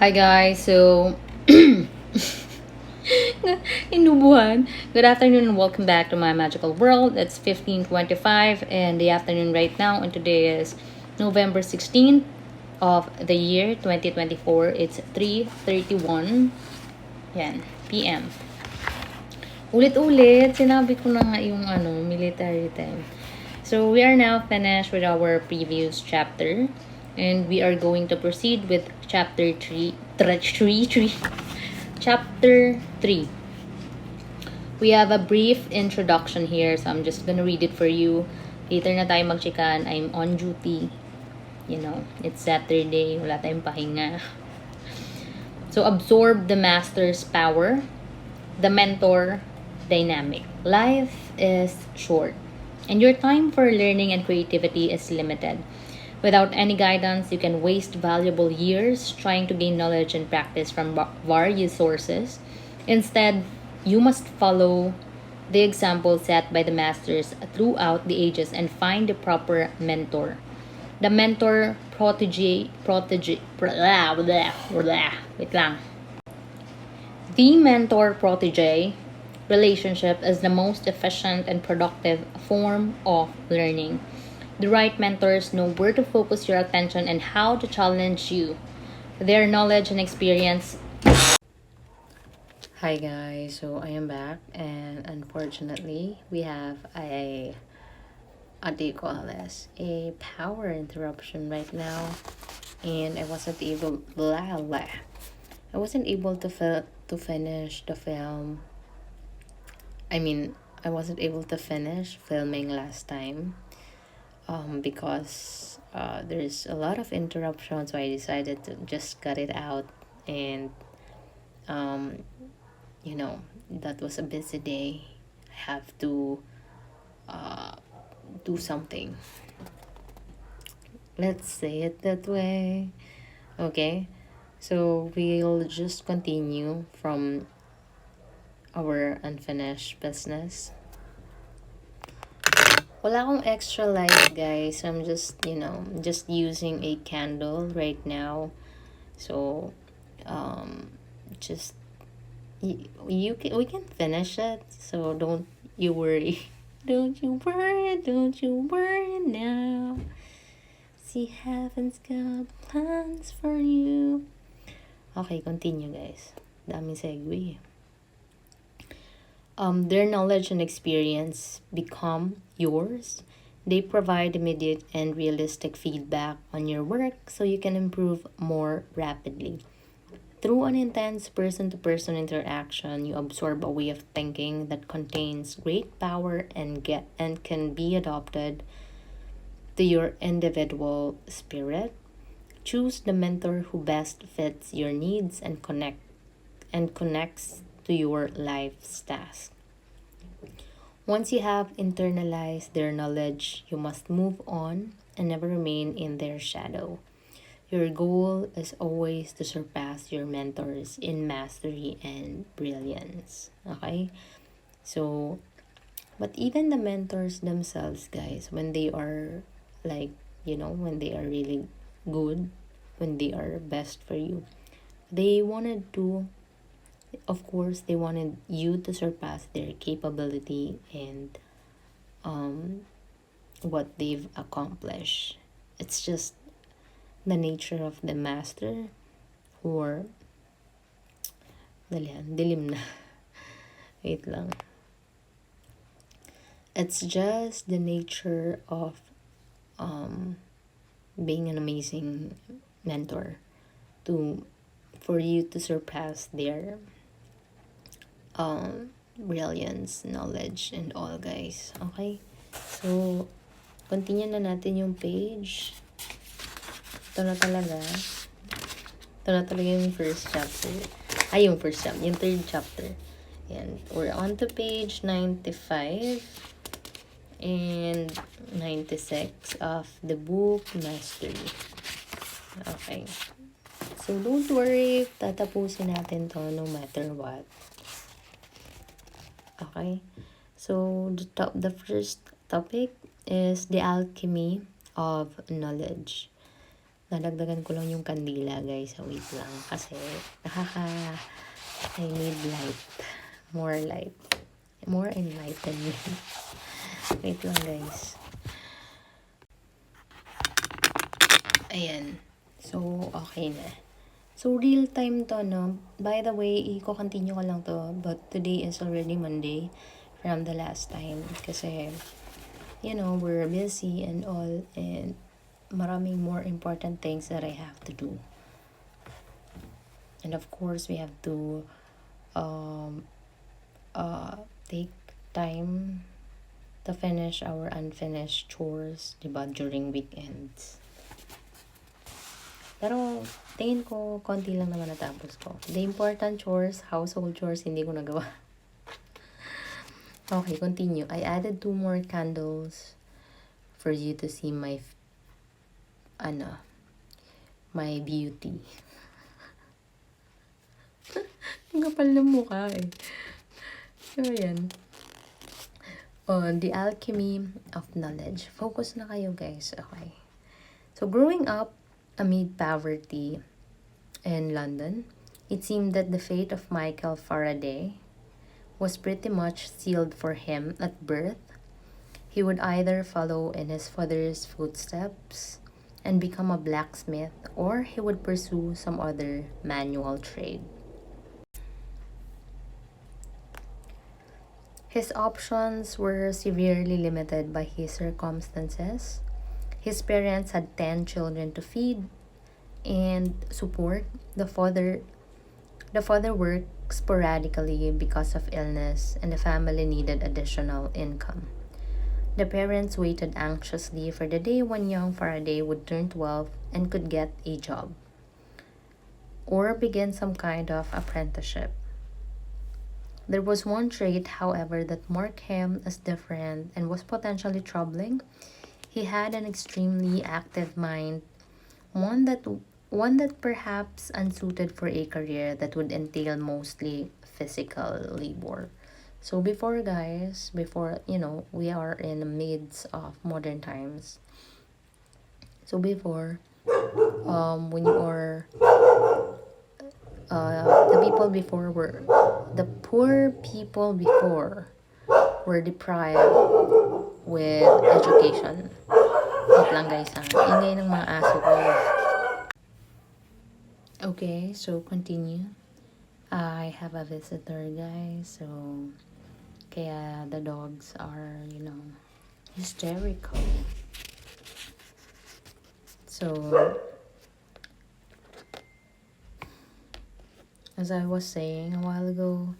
Hi guys, so inubuhan. Good afternoon and welcome back to my magical world. It's 15:25 in the afternoon right now, and today is November 16th of the year 2024. It's 3:31 yan, PM. Ulit-ulit, sinabi ko na nga yung military time. So we are now finished with our previous chapter. And we are going to proceed with chapter 3. Chapter 3. We have a brief introduction here, so I'm just gonna read it for you. Later na tayo magchikan. I'm on duty. You know, it's Saturday. Wala tayong pahinga. So, absorb the master's power. The mentor dynamic. Life is short. And your time for learning and creativity is limited. Without any guidance, you can waste valuable years trying to gain knowledge and practice from various sources. Instead, you must follow the example set by the masters throughout the ages and find the proper mentor. The mentor wait lang. The mentor protege relationship is the most efficient and productive form of learning. The right mentors know where to focus your attention and how to challenge you. Their knowledge and experience. Hi guys, so I am back, and unfortunately we have a what do you call this? A power interruption right now, and I wasn't able to finish the film. I wasn't able to finish filming last time because there's a lot of interruption, so I decided to just cut it out. And um, that was a busy day. I have to do something. Let's say it that way. Okay, so we'll just continue from our unfinished business. Wala akong extra light, guys. I'm just using a candle right now. So, just we can finish it. So don't you worry. Don't you worry now. See, heaven's got plans for you. Okay, continue, guys. Daming segue. Their knowledge and experience become yours. They provide immediate and realistic feedback on your work so you can improve more rapidly. Through an intense person to person interaction, you absorb a way of thinking that contains great power and can be adopted to your individual spirit. Choose the mentor who best fits your needs and connects to your life's task. Once you have internalized their knowledge, you must move on and never remain in their shadow. Your goal is always to surpass your mentors in mastery and brilliance. Okay? So, but even the mentors themselves, guys, when they are when they are really good, when they are best for you, they wanted to, of course, they wanted you to surpass their capability and what they've accomplished. It's just the nature of the master, or dilim na. Wait lang. It's just the nature of being an amazing mentor for you to surpass their brilliance, knowledge, and all, guys. Okay? So, continue na natin yung page. Ito na talaga yung first chapter. Yung first chapter. Yung third chapter. And we're on to page 95 and 96 of the book Mastery. Okay. So, don't worry. Tatapusin natin to no matter what. Okay. So, the first topic is the alchemy of knowledge. Nadagdagan ko lang yung kandila, guys. So, wait lang. Kasi, I need light. More light. More enlightenment. Wait lang, guys. Ayan. So, okay na. So, real time to, no? By the way, i-continue ko lang to. But today is already Monday from the last time. Kasi, you know, we're busy and all. And maraming more important things that I have to do. And of course, we have to take time to finish our unfinished chores, diba, during weekends. Pero, tingin ko, konti lang naman natapos ko. The important chores, household chores, hindi ko nagawa. Okay, continue. I added 2 more candles for you to see my beauty. Ang kapal ng mukha eh. So, yan. The alchemy of knowledge. Focus na kayo, guys. Okay. So, growing up amid poverty in London, it seemed that the fate of Michael Faraday was pretty much sealed for him at birth. He would either follow in his father's footsteps and become a blacksmith, or he would pursue some other manual trade. His options were severely limited by his circumstances. His parents had 10 children to feed and support. The father worked sporadically because of illness, and the family needed additional income. The parents waited anxiously for the day when young Faraday would turn 12 and could get a job or begin some kind of apprenticeship. There was one trait, however, that marked him as different and was potentially troubling. He had an extremely active mind, one that perhaps unsuited for a career that would entail mostly physical labor. So before, guys, we are in the midst of modern times. So before, when you are the poor people before were deprived with education. Wait lang, guys, ha. Ingay ng mga aso ko. Okay, so continue. I have a visitor, guys, so kaya the dogs are, hysterical. So, as I was saying a while ago,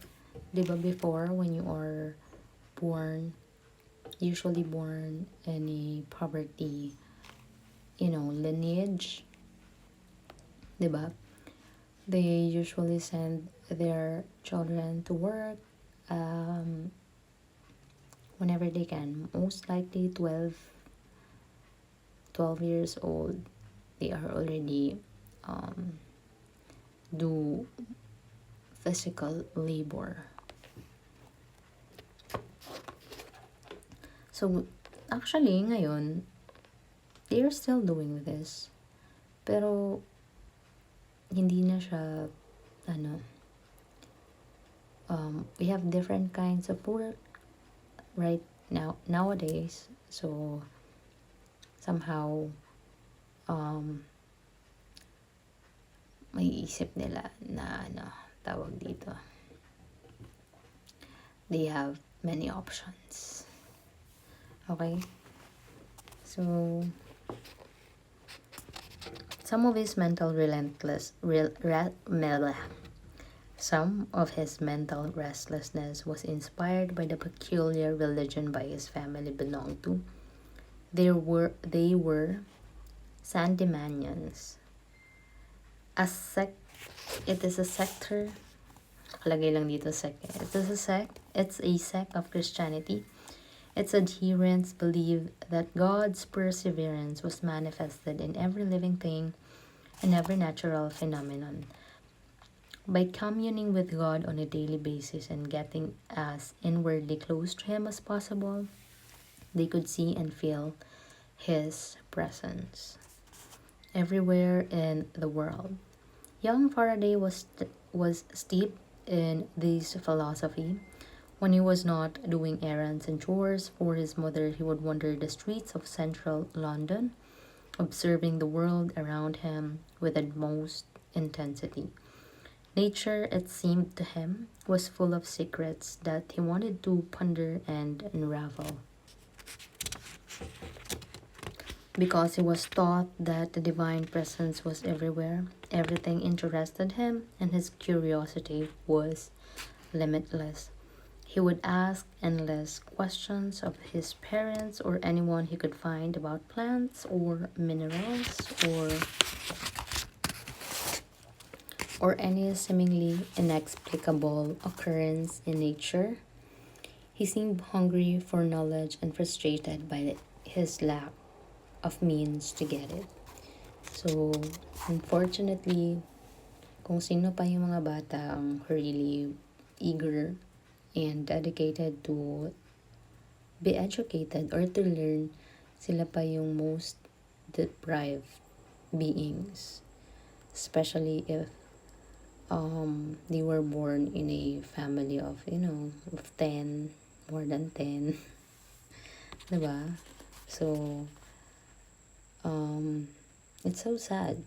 diba before, when you are usually born in a poverty, lineage, diba? They usually send their children to work whenever they can. Most likely 12 years old, they are already do physical labor. So, actually, ngayon, they are still doing this. Pero, hindi na siya, we have different kinds of work right now, nowadays. So, somehow, may isip nila na, tawag dito. They have many options. Okay? So, some of his mental restlessness was inspired by the peculiar religion by his family belonged to. They were Sandemanians. It is a sector. Lagay lang dito sect. It's a sect of Christianity. Its adherents believe that God's perseverance was manifested in every living thing and every natural phenomenon. By communing with God on a daily basis and getting as inwardly close to Him as possible, they could see and feel His presence. everywhere in the world. Young Faraday was steeped in this philosophy. When he was not doing errands and chores for his mother, he would wander the streets of central London, observing the world around him with the most intensity. Nature, it seemed to him, was full of secrets that he wanted to ponder and unravel. Because he was taught that the divine presence was everywhere, everything interested him, and his curiosity was limitless. He would ask endless questions of his parents or anyone he could find about plants or minerals or any seemingly inexplicable occurrence in nature. He seemed hungry for knowledge and frustrated by his lack of means to get it. So, unfortunately, kung sino pa yung mga bata ang really eager and dedicated to be educated or to learn, sila pa yung most deprived beings. Especially if they were born in a family of, of 10, more than 10. Diba? So, it's so sad.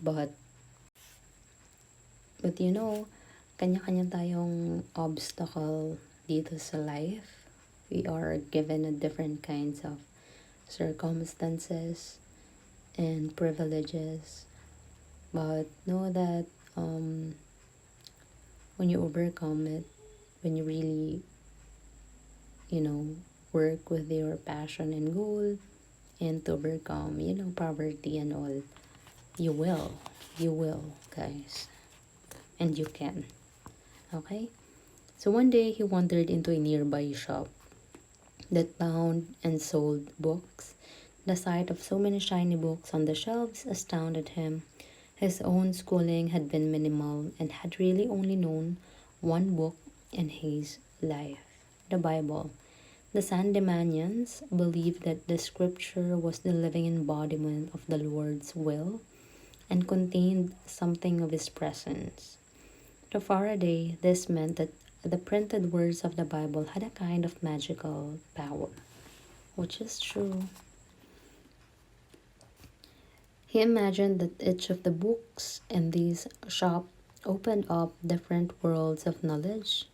But kanya-kanya tayong obstacle dito sa life. We are given a different kinds of circumstances and privileges. But know that when you overcome it, when you really, work with your passion and goal, and to overcome, poverty and all, you will. You will, guys. And you can. Okay? So one day he wandered into a nearby shop that bound and sold books. The sight of so many shiny books on the shelves astounded him. His own schooling had been minimal and had really only known one book in his life, the Bible. The Sandemanians believed that the scripture was the living embodiment of the Lord's will and contained something of his presence. To Faraday, this meant that the printed words of the Bible had a kind of magical power, which is true. He imagined that each of the books in this shop opened up different worlds of knowledge.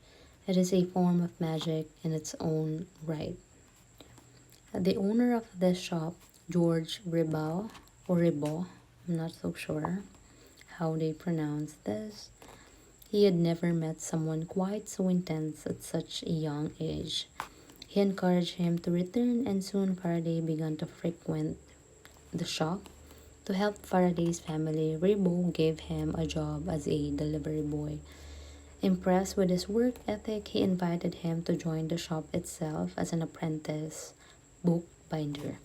It is a form of magic in its own right. The owner of this shop, George Ribau or Ribot, I'm not so sure how they pronounce this. He had never met someone quite so intense at such a young age. He encouraged him to return, and soon Faraday began to frequent the shop. To help Faraday's family, Ribot gave him a job as a delivery boy. Impressed with his work ethic, he invited him to join the shop itself as an apprentice bookbinder.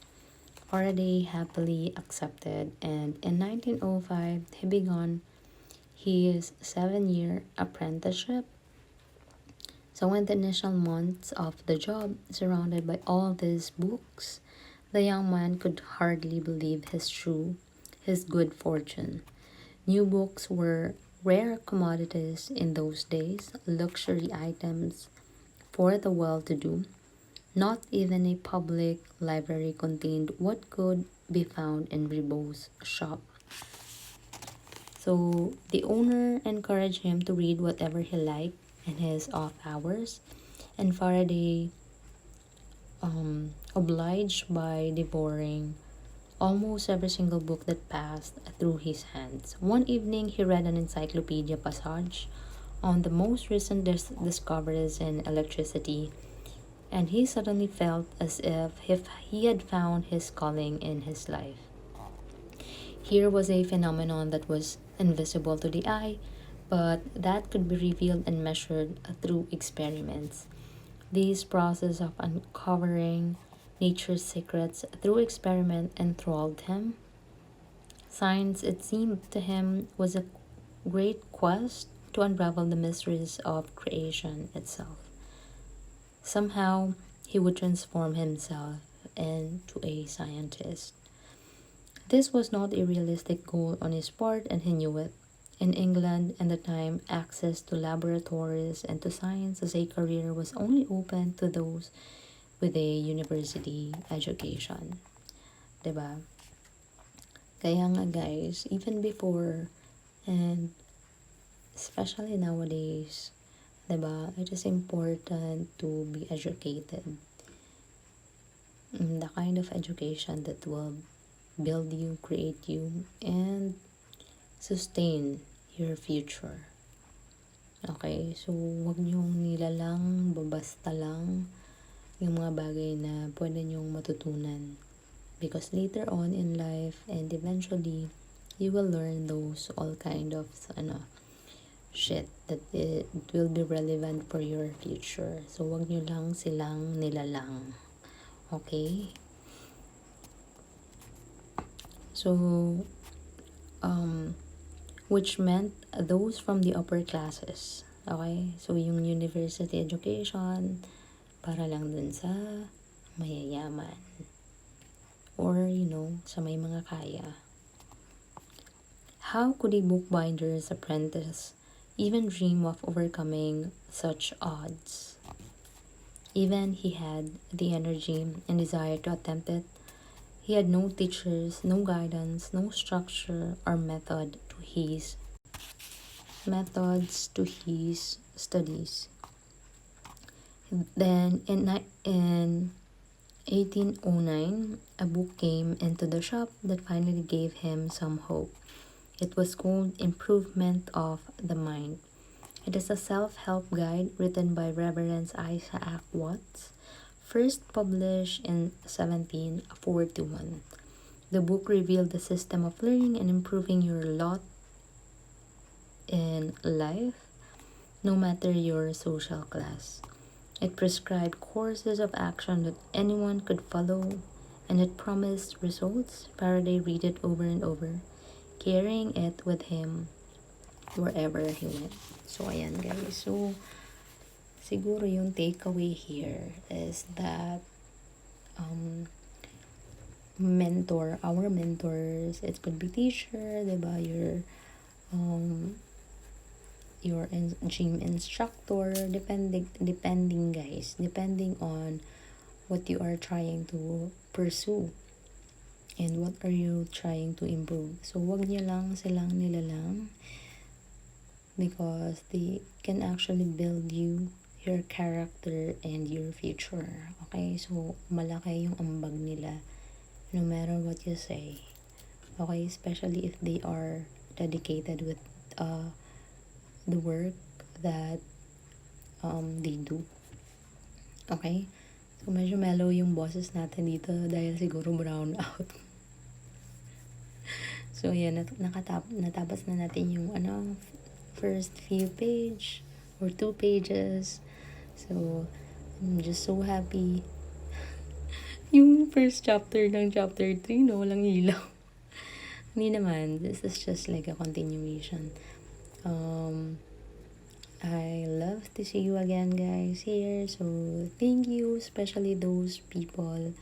Faraday happily accepted, and in 1905 he began his 7-year apprenticeship. So, in the initial months of the job, surrounded by all these books, the young man could hardly believe his good fortune. New books were rare commodities in those days, luxury items for the well to do. Not even a public library contained what could be found in Ribot's shop. So the owner encouraged him to read whatever he liked in his off hours, and Faraday obliged by devouring almost every single book that passed through his hands. One evening, he read an encyclopedia passage on the most recent discoveries in electricity, and he suddenly felt as if he had found his calling in his life. Here was a phenomenon that was invisible to the eye, but that could be revealed and measured through experiments. This process of uncovering nature's secrets through experiment enthralled him. Science, it seemed to him, was a great quest to unravel the mysteries of creation itself. Somehow, he would transform himself and to a scientist. This was not a realistic goal on his part, and he knew it. In England at the time, access to laboratories and to science as a career was only open to those with a university education. 'Di ba? Kaya nga guys, even before and especially nowadays, 'di ba? It is important to be educated. The kind of education that will build you, create you, and sustain your future. Okay? So, wag niyong nilalang, babasta lang yung mga bagay na pwede niyong matutunan. Because later on in life and eventually, you will learn those all kind of shit that it will be relevant for your future. So, wag niyo lang silang nilalang. Okay? So, which meant those from the upper classes. Okay? So, yung university education, para lang dun sa mayayaman. Or, sa may mga kaya. How could a bookbinder's apprentice even dream of overcoming such odds? Even he had the energy and desire to attempt it, he had no teachers, no guidance, no structure or methods to his studies. Then in 1809, a book came into the shop that finally gave him some hope. It was called Improvement of the Mind. It is a self-help guide written by Reverend Isaac Watts, first published in 1741. The book revealed the system of learning and improving your lot in life, no matter your social class. It prescribed courses of action that anyone could follow, and it promised results. Faraday read it over and over, carrying it with him wherever he went. So, ayan guys. So, siguro yung takeaway here is that our mentors, it could be teacher, diba? Your gym instructor, depending guys, depending on what you are trying to pursue and what are you trying to improve. So, wag niyo lang silang nilalang because they can actually build you, your character, and your future. Okay? So, malaki yung ambag nila no matter what you say. Okay? Especially if they are dedicated with the work that they do. Okay? So, medyo mellow yung boses natin dito dahil siguro brown out. So, yan. Natapos na natin yung first few page or 2 pages. So, I'm just so happy. Yung first chapter ng chapter 3, walang ilaw. Hindi naman. This is just like a continuation. I love to see you again guys here. So, thank you. Especially those people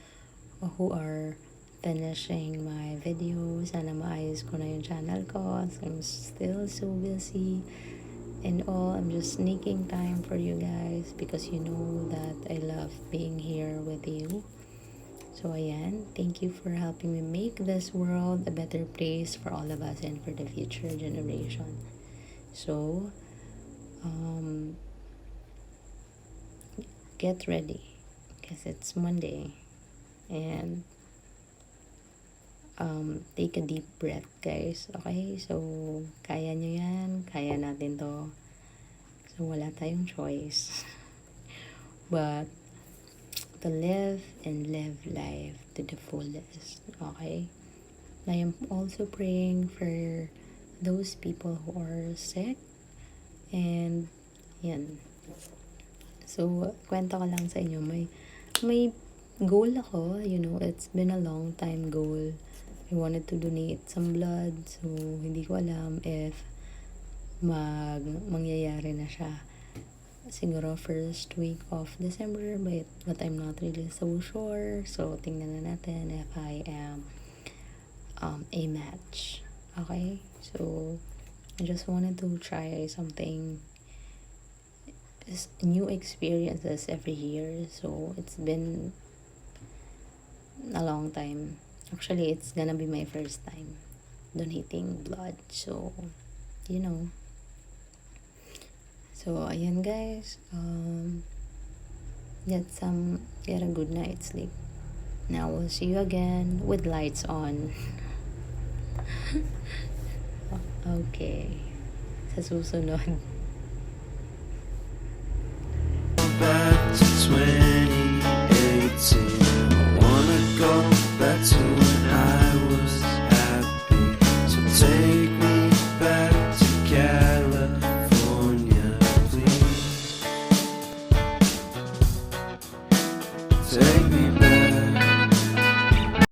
who are finishing my videos. Sana maayos ko na yung channel ko. So, I'm still so busy. And all, I'm just sneaking time for you guys because you know that I love being here with you. So, ayan. Thank you for helping me make this world a better place for all of us and for the future generation. So, get ready because it's Monday. And take a deep breath guys. Okay? So, kaya nyo yan. Kaya natin to. So, wala tayong choice. But, to live and live life to the fullest. Okay? I am also praying for those people who are sick. And, yan. So, kwento ko lang sa inyo. May goal ako. It's been a long time goal. I wanted to donate some blood. So, hindi ko alam if mangyayari na siya. siguro first week of December, but I'm not really so sure. So, tingnan na natin if I am a match. Okay? So, I just wanted to try something, new experiences every year. So, it's been a long time. Actually, it's gonna be my first time donating blood. So, you know. So, ayan guys. Get a good night's sleep. Now, we'll see you again with lights on. Okay. Sa susunod. Back to 2018. I wanna go back to when I was happy. So take me back to California, please. Take